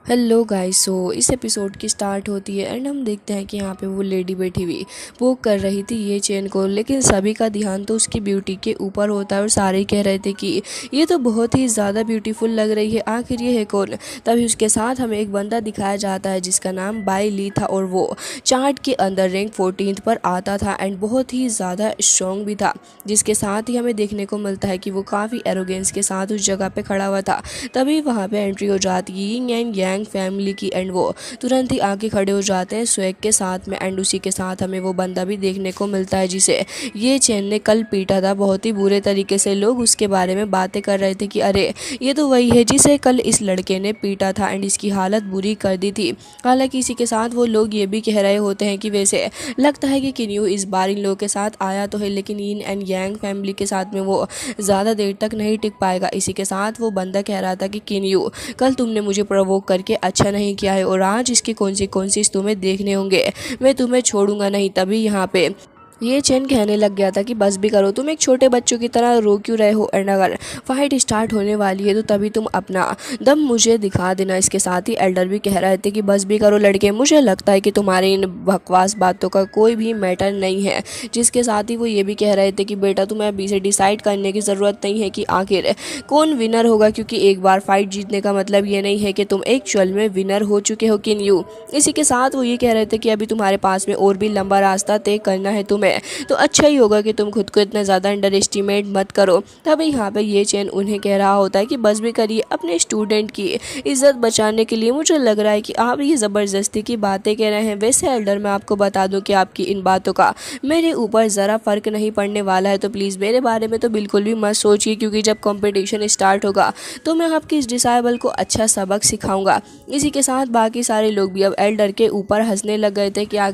Hello guys. सो इस episode की start होती है एंड हम देखते हैं कि यहाँ पे वो लेडी बैठी हुई वो कर रही थी ये चेन को, लेकिन सभी का ध्यान तो उसकी ब्यूटी के ऊपर होता है और सारे कह रहे थे कि ये तो बहुत ही ज़्यादा ब्यूटीफुल लग रही है, आखिर ये है कौन। तभी उसके साथ हमें एक बंदा दिखाया जाता है जिसका नाम बाई ली था और वो चार्ट के अंदर रैंक 14 पर आता था एंड बहुत ही ज़्यादा स्ट्रॉन्ग भी था, जिसके साथ ही हमें देखने को मिलता है कि वो काफ़ी एरोगेंस के साथ उस जगह पे खड़ा हुआ था। तभी वहाँ पे एंट्री हो जाती है यिंग एंड यांग फैमिली की एंड वो तुरंत ही आके खड़े हो जाते हैं स्वैग के साथ में एंड उसी के साथ हमें वो बंदा भी देखने को मिलता है जिसे ये चेन ने कल पीटा था बहुत ही बुरे तरीके से। लोग उसके बारे में बातें कर रहे थे कि अरे ये तो वही है जिसे कल इस लड़के ने पीटा था एंड इसकी हालत बुरी कर दी थी। हालांकि इसी के साथ वो लोग ये भी कह रहे होते हैं कि वैसे लगता है कि किन्यू इस बार इन लोगों के साथ आया तो है, लेकिन यिन एंड यांग फैमिली के साथ में वो ज़्यादा देर तक नहीं टिक पाएगा। इसी के साथ वो बंदा कह रहा था कि किन्यू कल तुमने मुझे प्रोवोक करके अच्छा नहीं किया है और आज इसके कॉन्सिक्वेंसेस तुम्हें देखने होंगे, मैं तुम्हें छोड़ूंगा नहीं। तभी यहाँ पे ये चेन कहने लग गया था कि बस भी करो, तुम एक छोटे बच्चों की तरह रो क्यों रहे हो एंड अगर फाइट स्टार्ट होने वाली है तो तभी तुम अपना दम मुझे दिखा देना। इसके साथ ही एल्डर भी कह रहे थे कि बस भी करो लड़के, मुझे लगता है कि तुम्हारी इन बकवास बातों का कोई भी मैटर नहीं है। जिसके साथ ही वो ये भी कह रहे थे कि बेटा तुम्हें अभी से डिसाइड करने की ज़रूरत नहीं है कि आखिर कौन विनर होगा, क्योंकि एक बार फाइट जीतने का मतलब ये नहीं है कि तुम एक्चुअल में विनर हो चुके हो किन्यू। इसी के साथ वो ये कह रहे थे कि अभी तुम्हारे पास में और भी लंबा रास्ता तय करना है तुम्हें, तो अच्छा ही होगा कि तुम खुद को इतना ज़्यादा अंडर एस्टिमेट मत करो। तभी यहाँ पे ये चैन उन्हें कह रहा होता है कि बस भी करिए, अपने स्टूडेंट की इज्जत बचाने के लिए मुझे लग रहा है कि आप ये ज़बरदस्ती की बातें कह रहे हैं। वैसे एल्डर मैं आपको बता दूं कि आपकी इन बातों का मेरे ऊपर ज़रा फ़र्क नहीं पड़ने वाला है, तो प्लीज़ मेरे बारे में तो बिल्कुल भी मत सोचिए, क्योंकि जब कंपटीशन स्टार्ट होगा तो मैं आपकी इस डिसाइबल को अच्छा सबक सिखाऊंगा। इसी के साथ बाकी सारे लोग भी अब एल्डर के ऊपर हंसने लग गए थे कि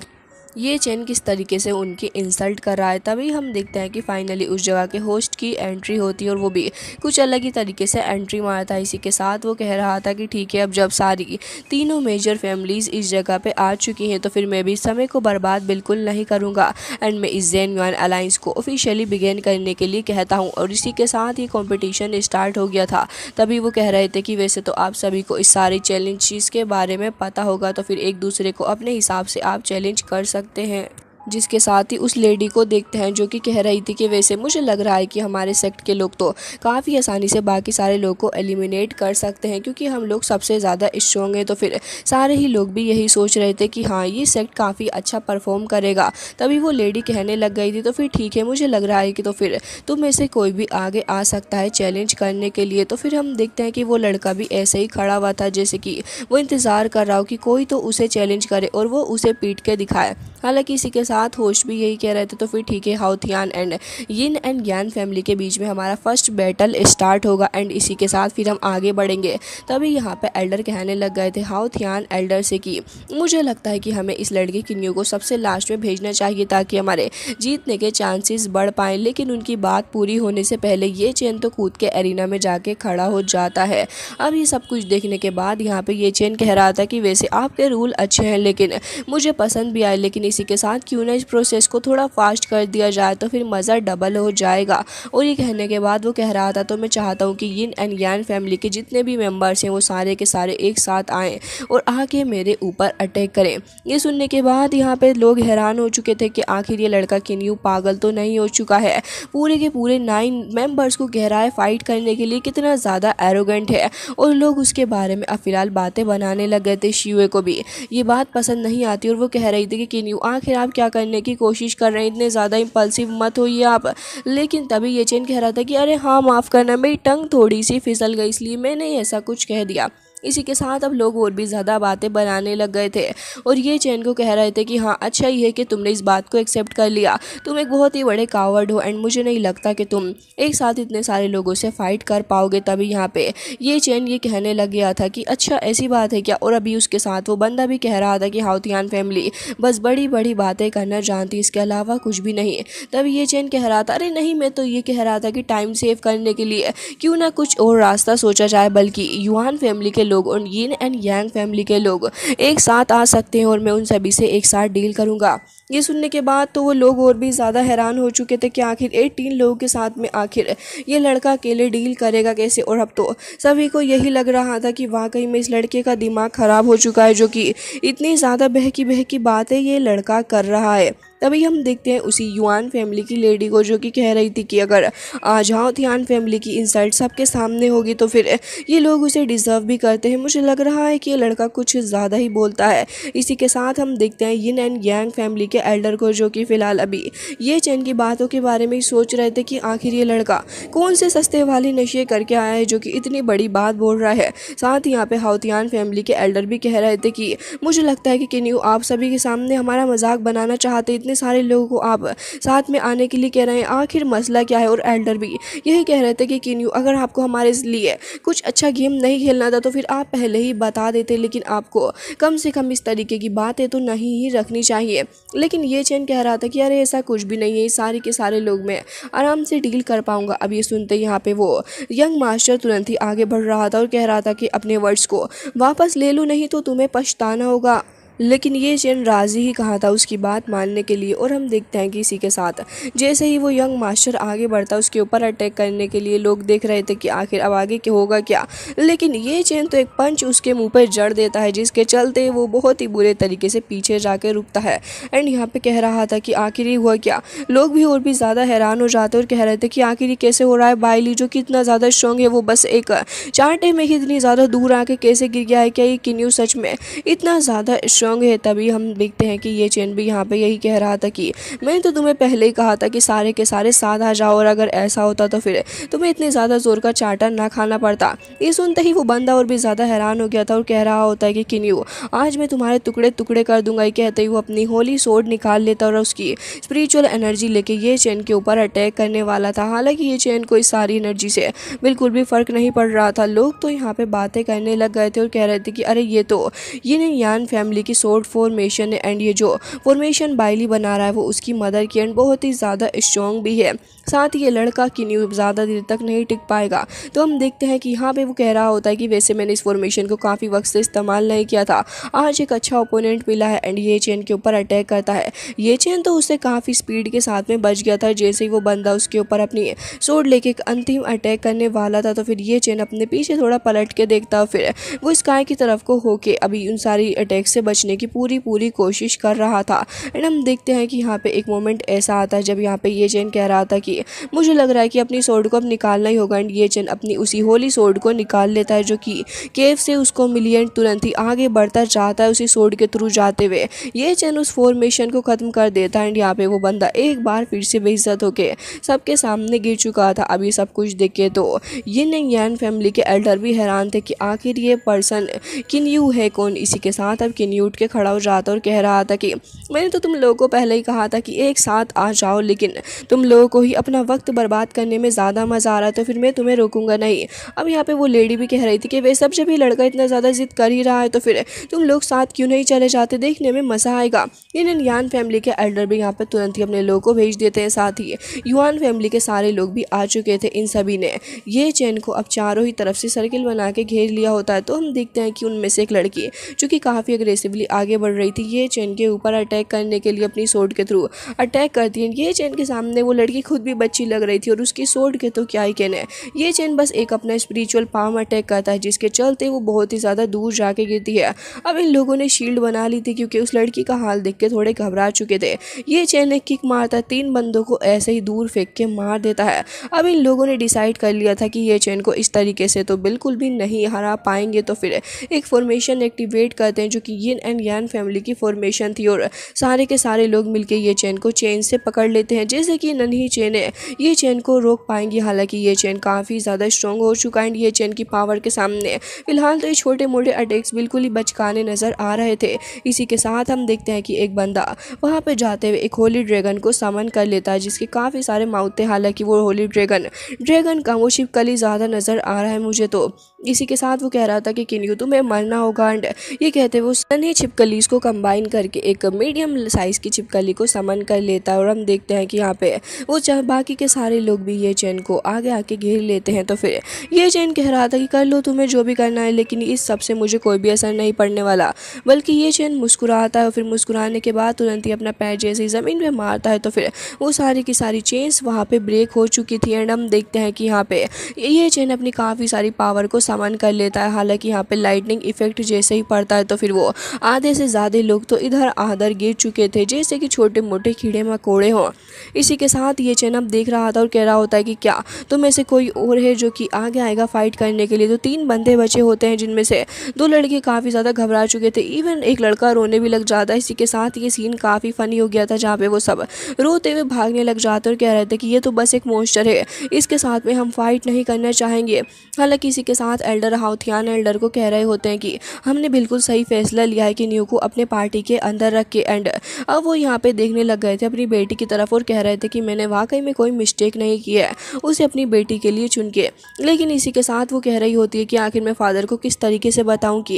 ये चेन किस तरीके से उनकी इंसल्ट कर रहा है। तभी हम देखते हैं कि फाइनली उस जगह के होस्ट की एंट्री होती है और वो भी कुछ अलग ही तरीके से एंट्री मारता है। इसी के साथ वो कह रहा था कि ठीक है, अब जब सारी तीनों मेजर फैमिलीज इस जगह पे आ चुकी हैं तो फिर मैं भी समय को बर्बाद बिल्कुल नहीं करूँगा एंड मैं इस जेन युआन अलायंस को ऑफिशियली बिगेन करने के लिए कहता हूँ। और इसी के साथ ही कॉम्पिटिशन स्टार्ट हो गया था। तभी वो कह रहे थे कि वैसे तो आप सभी को इस सारी चैलेंजेस के बारे में पता होगा, तो फिर एक दूसरे को अपने हिसाब से आप चैलेंज कर सकते हैं। जिसके साथ ही उस लेडी को देखते हैं जो कि कह रही थी कि वैसे मुझे लग रहा है कि हमारे सेक्ट के लोग तो काफ़ी आसानी से बाकी सारे लोग को एलिमिनेट कर सकते हैं, क्योंकि हम लोग सबसे ज़्यादा स्ट्रॉन्ग हैं। तो फिर सारे ही लोग भी यही सोच रहे थे कि हाँ ये सेक्ट काफ़ी अच्छा परफॉर्म करेगा। तभी वो लेडी कहने लग गई थी तो फिर ठीक है, मुझे लग रहा है कि तो फिर तुम में से कोई भी आगे आ सकता है चैलेंज करने के लिए। तो फिर हम देखते हैं कि वो लड़का भी ऐसे ही खड़ा हुआ था जैसे कि वो इंतज़ार कर रहा हो कि कोई तो उसे चैलेंज करे और वो उसे पीट के दिखाए। हालांकि इसी के साथ होस्ट भी यही कह रहे थे तो फिर ठीक है, हाउथियान एंड यिन एंड यान फैमिली के बीच में हमारा फर्स्ट बैटल स्टार्ट होगा एंड इसी के साथ फिर हम आगे बढ़ेंगे। तभी यहाँ पे एल्डर कहने लग गए थे हाउथियान एल्डर से कि मुझे लगता है कि हमें इस लड़के किन्यू को सबसे लास्ट में भेजना चाहिए ताकि हमारे जीतने के चांसेस बढ़ पाएँ। लेकिन उनकी बात पूरी होने से पहले ये चेन तो कूद के एरिना में जाके खड़ा हो जाता है। अब ये सब कुछ देखने के बाद यहाँ पे ये चेन कह रहा था कि वैसे आपके रूल अच्छे हैं लेकिन मुझे पसंद भी आए, लेकिन इसी के साथ क्यों ना इस प्रोसेस को थोड़ा फास्ट कर दिया जाए तो फिर मज़ा डबल हो जाएगा। और ये कहने के बाद वो कह रहा था तो मैं चाहता हूँ कि यिन एंड यान फैमिली के जितने भी मेंबर्स हैं वो सारे के सारे एक साथ आएँ और आके मेरे ऊपर अटैक करें। ये सुनने के बाद यहाँ पे लोग हैरान हो चुके थे कि आखिर ये लड़का किन्यू पागल तो नहीं हो चुका है। पूरे के पूरे 9 मेंबर्स को कह रहा है फाइट करने के लिए, कितना ज़्यादा एरोगेंट है। और लोग उसके बारे में अब फिलहाल बातें बनाने लग गए थे। शिवे को भी ये बात पसंद नहीं आती और वो कह रही थी कि किन्यू आखिर आप क्या करने की कोशिश कर रहे हैं, इतने ज़्यादा इम्पल्सिव मत होइए आप। लेकिन तभी ये चेन कह रहा था कि अरे हाँ माफ़ करना, मेरी टंग थोड़ी सी फिसल गई इसलिए मैंने ऐसा कुछ कह दिया। इसी के साथ अब लोग और भी ज़्यादा बातें बनाने लग गए थे और ये चैन को कह रहे थे कि हाँ अच्छा ही है कि तुमने इस बात को एक्सेप्ट कर लिया, तुम एक बहुत ही बड़े कावर्ड हो एंड मुझे नहीं लगता कि तुम एक साथ इतने सारे लोगों से फाइट कर पाओगे। तभी यहाँ पे ये चैन ये कहने लग गया था कि अच्छा ऐसी बात है क्या। और अभी उसके साथ वो बंदा भी कह रहा था कि हाउथियान फैमिली बस बड़ी बड़ी बातें करना जानती, इसके अलावा कुछ भी नहीं। तभी ये चैन कह रहा था अरे नहीं, मैं तो ये कह रहा था कि टाइम सेव करने के लिए क्यों ना कुछ और रास्ता सोचा जाए, बल्कि युआन फैमिली के लोग और यिन एंड यांग फैमिली के लोग एक साथ आ सकते हैं और मैं उन सभी से एक साथ डील करूँगा। ये सुनने के बाद तो वो लोग और भी ज़्यादा हैरान हो चुके थे कि आखिर 18 लोगों के साथ में आखिर ये लड़का अकेले डील करेगा कैसे। और अब तो सभी को यही लग रहा था कि वाकई में इस लड़के का दिमाग ख़राब हो चुका है, जो कि इतनी ज़्यादा बहकी बहकी बातें ये लड़का कर रहा है। तभी हम देखते हैं उसी युआन फैमिली की लेडी को, जो कि कह रही थी कि अगर आज हाओ थियान फैमिली की इंसल्ट सबके सामने होगी तो फिर ये लोग उसे डिज़र्व भी करते हैं। मुझे लग रहा है कि ये लड़का कुछ ज़्यादा ही बोलता है। इसी के साथ हम देखते हैं यिन एंड यांग फैमिली के एल्डर को, जो कि फ़िलहाल अभी ये चैन की बातों के बारे में ही सोच रहे थे कि आखिर ये लड़का कौन से सस्ते वाले नशे करके आया है जो कि इतनी बड़ी बात बोल रहा है। साथ ही यहाँ पे हाओ थियान फैमिली के एल्डर भी कह रहे थे कि मुझे लगता है कि किन्यू आप सभी के सामने हमारा मजाक बनाना चाहते, इतने सारे लोगों को आप साथ में आने के लिए कह रहे हैं, आखिर मसला क्या है। और एल्डर भी यही कह रहे थे कि किन्यू अगर आपको हमारे लिए कुछ अच्छा गेम नहीं खेलना था तो फिर आप पहले ही बता देते, लेकिन आपको कम से कम इस तरीके की बातें तो नहीं ही रखनी चाहिए। लेकिन ये चैन कह रहा था कि अरे ऐसा कुछ भी नहीं है, सारे के सारे लोग मैं आराम से डील कर पाऊंगा। अब ये सुनते यहाँ पे वो यंग मास्टर तुरंत ही आगे बढ़ रहा था और कह रहा था कि अपने वर्ड्स को वापस ले लो, नहीं तो तुम्हें पछताना होगा। लेकिन ये चैन राजी ही कहा था उसकी बात मानने के लिए। और हम देखते हैं कि इसी के साथ जैसे ही वो यंग मास्टर आगे बढ़ता उसके ऊपर अटैक करने के लिए लोग देख रहे थे कि आखिर अब आगे क्या होगा क्या। लेकिन ये चैन तो एक पंच उसके मुंह पर जड़ देता है, जिसके चलते वो बहुत ही बुरे तरीके से पीछे जाके रुकता है। एंड यहाँ पे कह रहा था कि आखिर ये हुआ क्या। लोग भी और भी ज़्यादा हैरान हो जाते और कह रहे थे कि आखिर ये कैसे हो रहा है। बाइली जो कि इतना ज़्यादा स्ट्रॉन्ग है वो बस एक चांटे में ही इतनी ज़्यादा दूर आके कैसे गिर गया है। क्या ये किन्यू सच में इतना ज़्यादा स्ट्रॉन्ग है। तभी हम देखते हैं कि ये चैन भी यहाँ पे यही कह रहा था कि मैंने तो तुम्हें पहले ही कहा था कि सारे के सारे साथ आ जाओ, और अगर ऐसा होता तो फिर तुम्हें इतने ज़्यादा जोर का चाटा ना खाना पड़ता। ये सुनते ही वो बंदा और भी ज़्यादा हैरान हो गया था और कह रहा होता है कि किन्यू आज मैं तुम्हारे टुकड़े टुकड़े कर दूंगा। ये कहते ही वो अपनी होली सोर्ड निकाल लेता और उसकी स्पिरिचुअल एनर्जी लेके ये चैन के ऊपर अटैक करने वाला था। हालांकि ये चैन को इस सारी एनर्जी से बिल्कुल भी फ़र्क नहीं पड़ रहा था। लोग तो यहाँ पे बातें करने लग गए थे और कह रहे थे कि अरे ये तो यिन एंड यांग फैमिली की सोर्ड फॉर्मेशन है, एंड ये जो फॉर्मेशन बाइली बना रहा है वो उसकी मदर की, एंड बहुत ही ज़्यादा स्ट्रॉन्ग भी है। साथ ही ये लड़का किन्यू ज़्यादा देर तक नहीं टिक पाएगा। तो हम देखते हैं कि यहाँ पे वो कह रहा होता है कि वैसे मैंने इस फॉर्मेशन को काफ़ी वक्त से इस्तेमाल नहीं किया था, आज एक अच्छा ओपोनेंट मिला है। एंड ये चैन के ऊपर अटैक करता है। ये चैन तो उससे काफ़ी स्पीड के साथ में बच गया था। जैसे ही वो बंदा उसके ऊपर अपनी सोर्ड लेके एक अंतिम अटैक करने वाला था तो फिर ये चैन अपने पीछे थोड़ा पलट के देखता, फिर वो स्काई की तरफ को होके अभी उन सारी अटैक से बचने की पूरी कोशिश कर रहा था। एंड हम देखते हैं कि यहाँ पे एक मोमेंट ऐसा आता है जब यहाँ पे ये चैन कह रहा था कि मुझे लग रहा है कि अपनी सोर्ड को अब निकालना ही होगा। एंड ये चैन अपनी उसी होली सोर्ड को निकाल लेता है जो कि केव से उसको मिली, एंड तुरंत ही आगे बढ़ता जाता है उसी सोर्ड के थ्रू जाते हुए। ये चैन उस फॉर्मेशन को ख़त्म कर देता है। एंड यहाँ पे वो बंदा एक बार फिर से बेइज्जत होके सबके सामने गिर चुका था। अभी सब कुछ देख के तो यिन एंड यांग फैमिली के एल्डर भी हैरान थे कि आखिर ये पर्सन किन्यू है कौन। इसी के साथ अब किन्यू उठ के खड़ा हो जाता और कह रहा था कि मैंने तो तुम लोगों को पहले ही कहा था कि एक साथ आ जाओ, लेकिन तुम लोगों को ही अपना वक्त बर्बाद करने में ज़्यादा मज़ा आ रहा है तो फिर मैं तुम्हें रोकूंगा नहीं। अब यहाँ पे वो लेडी भी कह रही थी कि वे सब जब ये लड़का इतना ज़्यादा जिद कर ही रहा है तो फिर तुम लोग साथ क्यों नहीं चले जाते, देखने में मज़ा आएगा। यिन एंड यांग फैमिली के एल्डर भी यहाँ पे तुरंत ही अपने लोगों को भेज देते हैं। साथ ही युआन फैमिली के सारे लोग भी आ चुके थे। इन सभी ने ये चैन को अब चारों ही तरफ से सर्किल बना के घेर लिया होता है। तो हम देखते हैं कि उनमें से एक लड़की जो कि काफ़ी अग्रेसिवली आगे बढ़ रही थी ये चैन के ऊपर अटैक करने के लिए अपनी सोर्ड के थ्रू अटैक करती है। ये चैन के सामने वो लड़की खुद भी बच्ची लग रही थी और उसकी सोर्ड के तो क्या ही कहने। ये चैन बस एक अपना स्पिरिचुअल पाम अटैक करता है जिसके चलते वो बहुत ही ज़्यादा दूर जाके गिरती है। अब इन लोगों ने शील्ड बना ली थी क्योंकि उस लड़की का हाल देख के थोड़े घबरा चुके थे। ये चैन एक किक मारता है, 3 बंदों को ऐसे ही दूर फेंक के मार देता है। अब इन लोगों ने डिसाइड कर लिया था कि ये चैन को इस तरीके से तो बिल्कुल भी नहीं हरा पाएंगे, तो फिर एक फॉर्मेशन एक्टिवेट करते हैं जो कि यिन एंड यांग फैमिली की फॉर्मेशन थी और सारे के सारे लोग मिलकर ये चैन को चेन से पकड़ लेते हैं। जैसे कि नन्ही चेन है ये चैन को रोक पाएंगी, हालांकि ये चैन काफ़ी ज़्यादा स्ट्रॉन्ग हो चुका है। ये चैन की पावर के सामने फिलहाल तो ये छोटे मोटे अटैक्स बिल्कुल ही बचकाने नज़र आ रहे थे। इसी के साथ हम देखते हैं कि एक बंदा वहाँ पे जाते हुए एक होली ड्रैगन को समन कर लेता है जिसके काफ़ी सारे माउथ थे। हालांकि वो होली ड्रैगन का वो छिपकली ज़्यादा नज़र आ रहा है मुझे तो। इसी के साथ वो कह रहा था कि किन्यू तुम्हें मरना होगा। एंड ये कहते हुए उस नन्ही छिपकलीस को कंबाइन करके एक मीडियम साइज़ की छिपकली को समन कर लेता है। और हम देखते हैं कि यहाँ पे वो बाकी के सारे लोग भी ये चेन को आगे आके घेर लेते हैं। तो फिर ये चेन कह रहा था कि कर लो तुम्हें जो भी करना है, लेकिन इस सब से मुझे कोई भी असर नहीं पड़ने वाला। बल्कि ये चेन मुस्कुराता है और फिर मुस्कुराने के बाद तुरंत ही अपना पैर जैसे ही ज़मीन पे मारता है तो फिर वो सारी की सारी चेन्स वहाँ पे ब्रेक हो चुकी थी। एंड हम देखते हैं कि यहाँ पे ये चेन अपनी काफ़ी सारी पावर को समन कर लेता है। हालांकि यहाँ पे लाइटनिंग इफेक्ट जैसे ही पड़ता है तो फिर वो आधे से ज़्यादा लोग तो इधर आधर गिर चुके थे जैसे कि छोटे मोटे कीड़े मकोड़े हों। इसी के साथ ये चेन अब देख रहा था और कह रहा होता है कि क्या तुम में से कोई और है जो कि आगे आएगा फाइट करने के लिए। तो 3 बंदे बचे होते हैं जिनमें से 2 लड़के काफ़ी ज़्यादा घबरा चुके थे, इवन एक लड़का रोने भी लग जाता है। इसी के साथ ये सीन काफ़ी फ़नी हो गया था जहाँ पे वो सब रोते हुए भागने लग जाते और कह रहे थे कि ये तो बस एक मॉन्स्टर है, इसके साथ में हम फाइट नहीं करना चाहेंगे। हालांकि इसी के साथ एल्डर हाउथियान एल्डर को कह रहे होते हैं कि हमने बिल्कुल सही फैसला लिया है कि न्यू को अपने पार्टी के अंदर रख के। एंड अब वो यहाँ पे देखने लग गए थे अपनी बेटी की तरफ और कह रहे थे कि मैंने वाकई में कोई मिस्टेक नहीं की है उसे अपनी बेटी के लिए चुन के। लेकिन इसी के साथ वो कह रही होती है कि आखिर मैं फादर को किस तरीके से बताऊं कि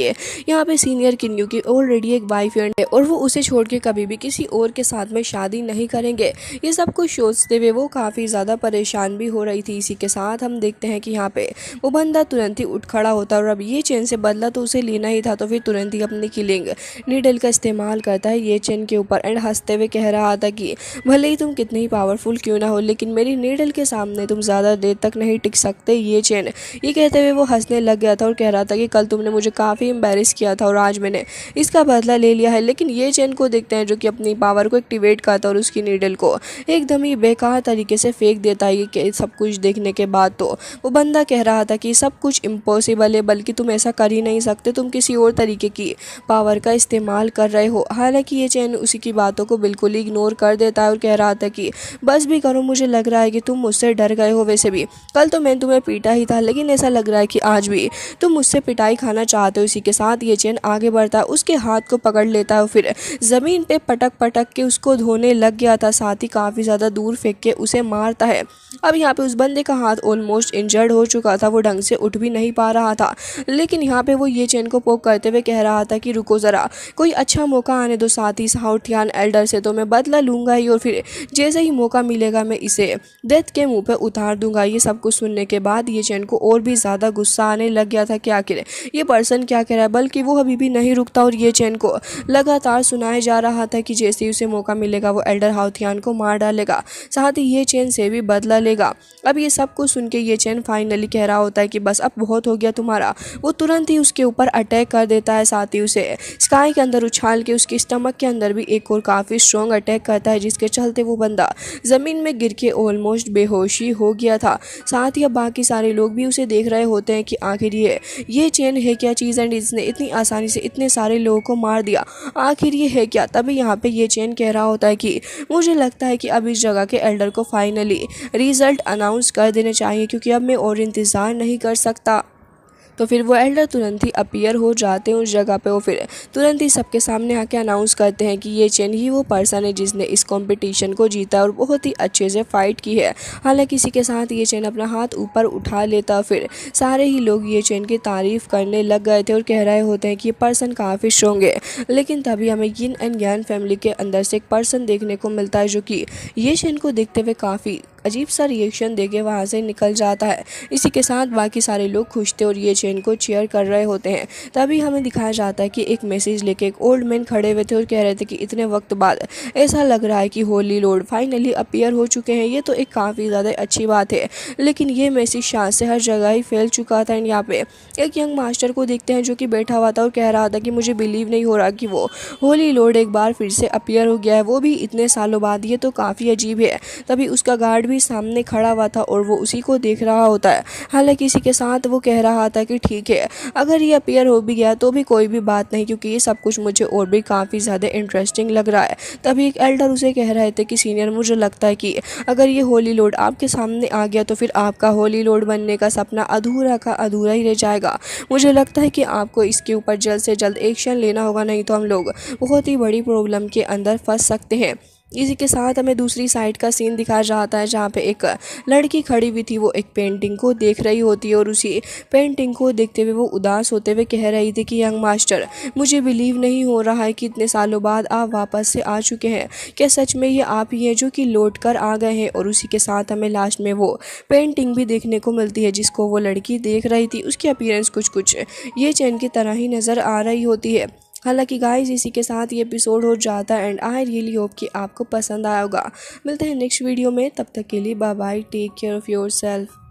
यहाँ पे सीनियर किन्यू की ऑलरेडी एक बॉयफ्रेंड है और वो उसे छोड़ के कभी भी किसी और के साथ में शादी नहीं करेंगे। ये सब कुछ सोचते हुए वो काफ़ी ज़्यादा परेशान भी हो रही थी। इसी के साथ हम देखते हैं कि यहाँ पे वो बंदा तुरंत ही उठ खड़ा होता है और अब ये चेन से बदला तो उसे लेना ही था। तो फिर तुरंत ही अपनी किलिंग नीडल का इस्तेमाल करता है ये चेन के ऊपर एंड हंसते हुए कह रहा था कि भले ही तुम कितनी ही पावरफुल क्यों ना हो, लेकिन मेरी नीडल के सामने तुम ज़्यादा देर तक नहीं टिक सकते ये चेन। ये कहते हुए वो हंसने लग गया था और कह रहा था कि कल तुमने मुझे काफ़ी एम्बैरेस किया था और आज मैंने इसका बदला ले लिया है। लेकिन ये चेन को देखते हैं जो कि अपनी पावर को एक्टिवेट करता है और उसकी नीडल को एकदम ही बेकार तरीके से फेंक देता है। कि सब कुछ देखने के बाद तो वो बंदा कह रहा था कि सब कुछ इम्पॉसिबल है, बल्कि तुम ऐसा कर ही नहीं सकते, तुम किसी और तरीके की पावर का इस्तेमाल कर रहे हो। हालांकि ये चेन उसी की बातों को बिल्कुल ही इग्नोर कर देता है और कह रहा था कि बस भी करो, मुझे लग रहा है कि तुम मुझसे डर गए हो। वैसे भी कल तो मैंने तुम्हें पीटा ही था, लेकिन ऐसा लग रहा है कि आज भी तुम मुझसे पिटाई खाना चाहते हो। इसी के साथ ये चेन आगे बढ़ता है, उसके हाथ को पकड़ लेता है, फिर ज़मीन पे पटक पटक के उसको धोने लग गया था, साथ ही काफ़ी ज़्यादा दूर फेंक के उसे मारता है। अब यहाँ पे उस बंदे का हाथ ऑलमोस्ट इंजर्ड हो चुका था, वो ढंग से उठ भी नहीं पा रहा था। लेकिन यहाँ पे वो ये चेन को पोक करते हुए कह रहा था कि रुको ज़रा, कोई अच्छा मौका आने दो, साथ ही हाउथियान एल्डर से तो मैं बदला लूँगा ही, और फिर जैसे ही मौका मिलेगा मैं इसे डेथ के मुंह पे उतार दूंगा। ये सब कुछ सुनने के बाद ये चेन को और भी ज़्यादा गुस्सा आने लग गया था कि आखिर ये पर्सन क्या कह रहा है, बल्कि वो अभी भी नहीं रुकता और ये चेन को लगातार सुनाया जा रहा था कि जैसे ही उसे मौका मिलेगा वो एल्डर हाउथियान को मार डालेगा, साथ ही ये चेन से भी बदला लेगा। अब ये सब कुछ सुन के ये चेन फाइनली कह रहा होता है कि बस अब बहुत हो गया तुम्हारा। वो तुरंत ही उसके ऊपर अटैक कर देता है, साथ ही उसे स्काई के अंदर उछाल के उसके स्टमक के अंदर भी एक और काफ़ी स्ट्रॉन्ग अटैक करता है, जिसके चलते वो बंदा ज़मीन में गिर के ऑलमोस्ट बेहोशी हो गया था। साथ ही अब बाकी सारे लोग भी उसे देख रहे होते हैं कि आखिर ये चेन है क्या चीज़, एंड इसने इतनी आसानी से इतने सारे लोगों को मार दिया, आखिर ये है क्या। तभी यहाँ पे ये चेन कह रहा होता है कि मुझे लगता है कि अब इस जगह के एल्डर को फाइनली रिजल्ट अनाउंस कर देने चाहिए, क्योंकि अब मैं और इंतज़ार नहीं कर सकता। तो फिर वो एल्डर तुरंत ही अपीयर हो जाते हैं उस जगह पे। वो फिर तुरंत ही सबके सामने आके अनाउंस करते हैं कि ये चेन ही वो पर्सन है जिसने इस कंपटीशन को जीता और बहुत ही अच्छे से फाइट की है। हालांकि इसी के साथ ये चेन अपना हाथ ऊपर उठा लेता, फिर सारे ही लोग ये चेन की तारीफ़ करने लग गए थे और कह रहे होते हैं कि ये पर्सन काफ़ी स्ट्रॉन्ग है। लेकिन तभी हमें यिन एंड यांग फैमिली के अंदर से एक पर्सन देखने को मिलता है जो कि ये चेन को देखते हुए काफ़ी अजीब सा रिएक्शन देके वहाँ से निकल जाता है। इसी के साथ बाकी सारे लोग खुश थे और ये चेन को चीयर कर रहे होते हैं। तभी हमें दिखाया जाता है कि एक मैसेज लेके एक ओल्ड मैन खड़े हुए थे और कह रहे थे कि इतने वक्त बाद ऐसा लग रहा है कि होली लॉर्ड फाइनली अपीयर हो चुके हैं। ये तो एक काफ़ी ज़्यादा अच्छी बात है, लेकिन ये मैसेज शायद से हर जगह ही फैल चुका था। यहाँ पे एक यंग मास्टर को देखते हैं जो कि बैठा हुआ था और कह रहा था कि मुझे बिलीव नहीं हो रहा कि वो होली लॉर्ड एक बार फिर से अपीयर हो गया है, वो भी इतने सालों बाद। ये तो काफ़ी अजीब है। तभी उसका गार्ड भी सामने खड़ा हुआ था और वो उसी को देख रहा होता है। हालांकि इसी के साथ वो कह रहा था कि ठीक है, अगर ये अपीयर हो भी गया तो भी कोई भी बात नहीं, क्योंकि ये सब कुछ मुझे और भी काफ़ी ज़्यादा इंटरेस्टिंग लग रहा है। तभी एक एल्डर उसे कह रहे थे कि सीनियर, मुझे लगता है कि अगर ये होली लॉर्ड आपके सामने आ गया तो फिर आपका होली लॉर्ड बनने का सपना अधूरा का अधूरा ही रह जाएगा। मुझे लगता है कि आपको इसके ऊपर जल्द से जल्द एक्शन लेना होगा, नहीं तो हम लोग बहुत ही बड़ी प्रॉब्लम के अंदर फंस सकते हैं। इसी के साथ हमें दूसरी साइड का सीन दिखाया जाता है जहाँ पे एक लड़की खड़ी हुई थी। वो एक पेंटिंग को देख रही होती है और उसी पेंटिंग को देखते हुए वो उदास होते हुए कह रही थी कि यंग मास्टर, मुझे बिलीव नहीं हो रहा है कि इतने सालों बाद आप वापस से आ चुके हैं। क्या सच में ये आप ही हैं जो कि लौट कर आ गए हैं? और उसी के साथ हमें लास्ट में वो पेंटिंग भी देखने को मिलती है जिसको वो लड़की देख रही थी। उसकी अपीयरेंस कुछ कुछ ये चैन की तरह ही नज़र आ रही होती है। हालांकि गाइस इसी के साथ ये एपिसोड हो जाता है एंड आई रियली होप कि आपको पसंद आया होगा। मिलते हैं नेक्स्ट वीडियो में, तब तक के लिए bye bye, take care of your self.